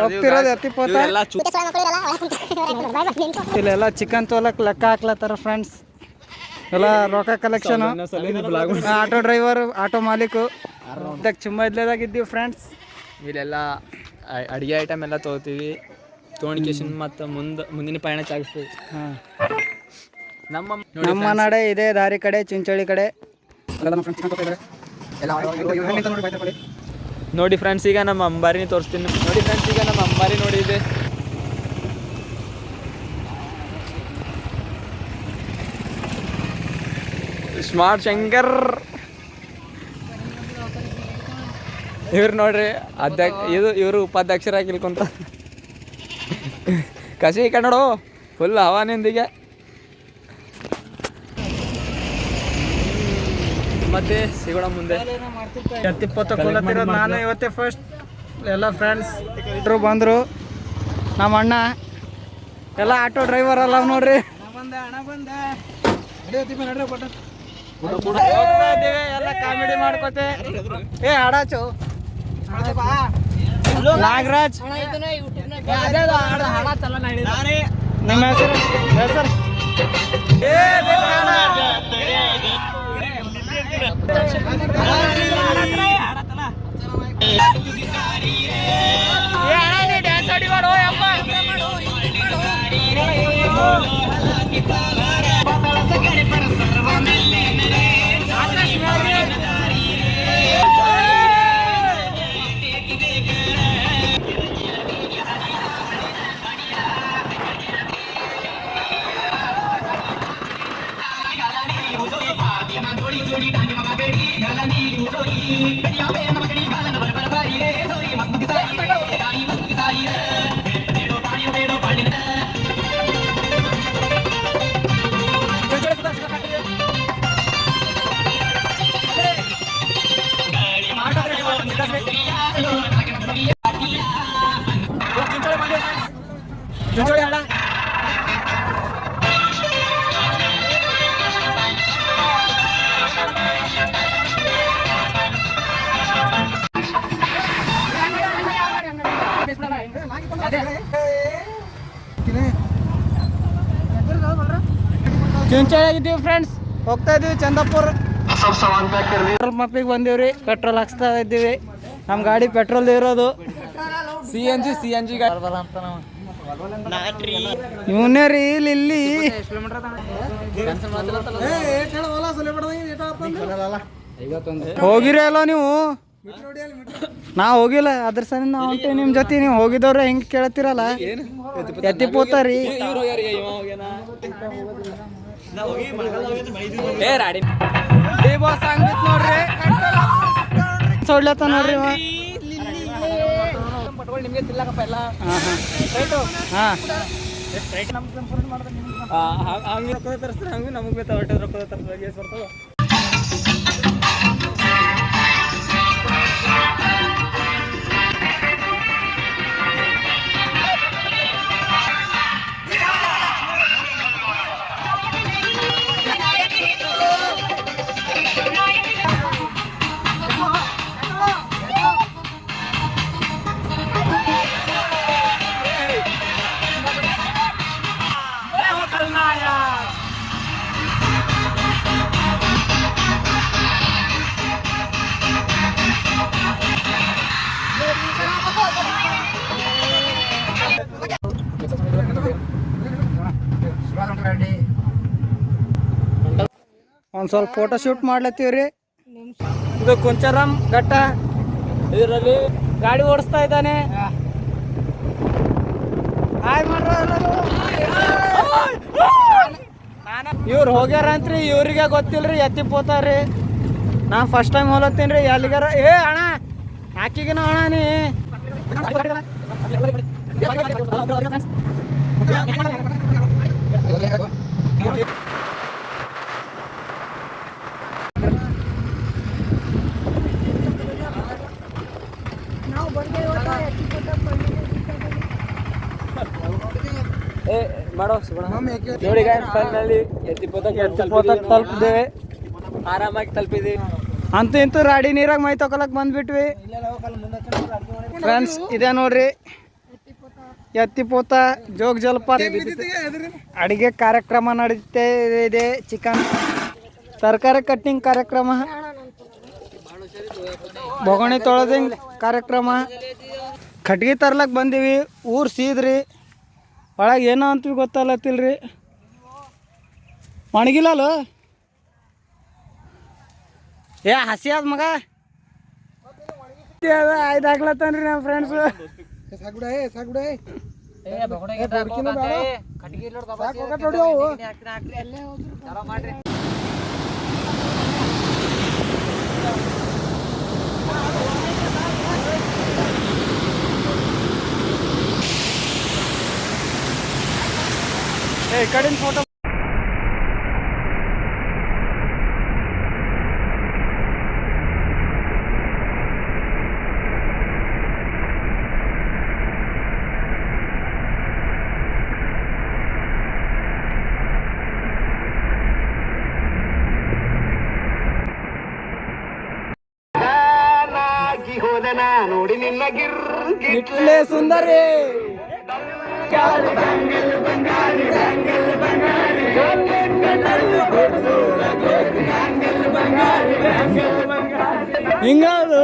ಹೋಗ್ತಿರೋದು ಎತ್ತಿಪೋತ. ಇಲ್ಲೆಲ್ಲ ಚಿಕನ್ ತೋಲಕ್ ಲೆಕ್ಕ ಹಾಕ್ಲತ್ತಾರ ಫ್ರೆಂಡ್ಸ್. ಎಲ್ಲ ರೊಕ್ಕ ಕಲೆಕ್ಷನ್. ಆಟೋ ಡ್ರೈವರ್, ಆಟೋ ಮಾಲೀಕು ಚುಮ್ಮ ಇದ್ಲೇದಾಗಿದ್ದೀವಿ ಫ್ರೆಂಡ್ಸ್. ಇಲ್ಲೆಲ್ಲ ಅಡುಗೆ ಐಟಮ್ ಎಲ್ಲ ತೊಗೋತೀವಿ. ತೊಗೊಂಡಿಕೇಶನ್ ಮತ್ತು ಮುಂದಿನ ಪಯಣ ಚಾಗಿಸ್ತೀವಿ. ನಮ್ಮ ನಡೆ ಇದೇ ದಾರಿ ಕಡೆ, ಚಿಂಚೋಳಿ ಕಡೆ. ನೋಡಿ ಫ್ರೆಂಡ್ಸ್, ಈಗ ನಮ್ಮ ಅಂಬಾರಿನ ತೋರಿಸ್ತೀನಿ. ನೋಡಿ ಫ್ರೆಂಡ್ಸ್, ಈಗ ನಮ್ಮ ಅಂಬಾರಿ ನೋಡಿದೆ. ಸ್ಮಾರ್ಟ್ ಶಂಕರ್ ಇವ್ರು ನೋಡ್ರಿ ಇವರು ಉಪಾಧ್ಯಕ್ಷರಾಗಿ ಇಲ್ಕೊಂತ ಕಸಿ ಕನ್ನಡ ಫುಲ್ ಹವಾನಿಂದಿಗೆ. ಮತ್ತೆ ಸಿಗೋಣ ಮುಂದೆ. ನಾನು ಇವತ್ತೇ ಫಸ್ಟ್. ಎಲ್ಲ ಫ್ರೆಂಡ್ಸ್ ಬಂದರು. ನಮ್ಮ ಅಣ್ಣ ಎಲ್ಲ ಆಟೋ ಡ್ರೈವರ್ ಅಲ್ಲ ನೋಡ್ರಿ. ಎಲ್ಲ ಕಾಮಿಡಿ ಮಾಡ್ಕೋತೆ. ಹಾಡಾಚು ನಾಗರಾಜ್. ನಿಮ್ಮ ಹೆಸರು ಚಿಂಚೋಳಿಯಾಗಿದ್ದೀವಿ ಫ್ರೆಂಡ್ಸ್. ಹೋಗ್ತಾ ಇದೀವಿ ಚಂದಾಪುರ ಪೆಟ್ರೋಲ್ ಪಂಪಿಗೆ ಬಂದೀವ್ರಿ. ಪೆಟ್ರೋಲ್ ಹಾಕ್ಸ್ತಾ ಇದ್ದೀವಿ. ನಮ್ಮ ಗಾಡಿ ಪೆಟ್ರೋಲ್ ಇರೋದು CNG ಇವನೇ ರೀ ಇಲ್ಲಿ. ಹೋಗಿರಿ ಅಲ್ಲ ನೀವು? ನಾ ಹೋಗಿಲ್ಲ, ಅದ್ರ ಸರಿ ನಾ ಹೊಂಟೇವಿ ನಿಮ್ಮ ಜೊತೆ. ನೀವು ಹೋಗಿದವ್ರೆ ಹೆಂಗೆ ಕೇಳ್ತಿರಲ್ಲ. ಎತ್ತಿಪೋತಾರಿ ನೋಡ್ರಿ. ಸೊಡ್ಲತ್ತ ನೋಡ್ರಿ. ನಿಮಗೆ ತಿಲ್ಲಕಪ್ಪ ಎಲ್ಲ. ಹಂಗೆ ರೊಕ್ಕದ ತರಿಸ್ತಾರೆ, ಹಂಗೆ ನಮಗೆ ರೊಕ್ಕದ ತರಿಸ್ತಾರೆ. ಒಂದು ಸ್ವಲ್ಪ ಫೋಟೋ ಶೂಟ್ ಮಾಡ್ಲತ್ತೀವ್ರಿ. ಇದು ಕುಂಚರಾಮ್ ಘಟ್ಟ. ಇದರಲ್ಲಿ ಗಾಡಿ ಓಡಿಸ್ತಾ ಇದ್ದಾನೆ. ಇವ್ರು ಹೋಗ್ಯಾರಂತ್ರಿ, ಇವ್ರಿಗೆ ಗೊತ್ತಿಲ್ರಿ. ಎತ್ತಿಪೋತಾರ್ರಿ. ನಾ ಫಸ್ಟ್ ಟೈಮ್ ಹೋಲತ್ತೀನಿ ರೀ ಎಲ್ಲಿಗಾರ. ಅಣ್ಣ ಹಾಕಿಗಿನ ಅಣ್ಣ ನೀ ಮಾಡೋ ನೋಡಿ ಫೈನಲಿ ಎತ್ತಿಪೋತ ತಲುಪಿದ್ದೇವೆ. ಆರಾಮಾಗಿ ತಲುಪಿದ್ದೀವಿ. ಅಂತೂ ಇಂತೂ ರಾಡಿ ನೀರಾಗ ಮೈ ತಗೊಳಕ್ ಬಂದ್ಬಿಟ್ವಿ ಫ್ರೆಂಡ್ಸ್. ಇದೇ ನೋಡ್ರಿ ಎತ್ತಿಪೋತ ಜೋಗ ಜಲಪಾತ ಅಡಿಗೆ ಕಾರ್ಯಕ್ರಮ ನಡೀತೆ ಇದೆ. ಚಿಕನ್ ತರಕಾರಿ ಕಟ್ಟಿಂಗ್ ಕಾರ್ಯಕ್ರಮ, ಬೊಗಣಿ ತೊಳೆದಿಂಗ್ ಕಾರ್ಯಕ್ರಮ. ಕಟ್ಗೆ ತರ್ಲಕ್ಕೆ ಬಂದೀವಿ. ಊರು ಸೀದ್ರಿ ಒಳಗೆ ಏನೋ ಅಂತೀವಿ ಗೊತ್ತಲ್ಲತ್ತಿಲ್ರಿ. ಒಣಗಿಲ್ಲಲ್ಲ ಏ ಹಸಿ ಆದ ಮಗ ಆಯ್ದಾಗ್ಲತ್ತನ್ರಿ ನಮ್ಮ ಫ್ರೆಂಡ್ಸು. ಈ ಕಡಿನ ಫೋಟೋ ನೋಡಿ ನಿನ್ನ ಗಿರ್ಲೆ ಸುಂದರಿ. ಹಿಂಗಾದು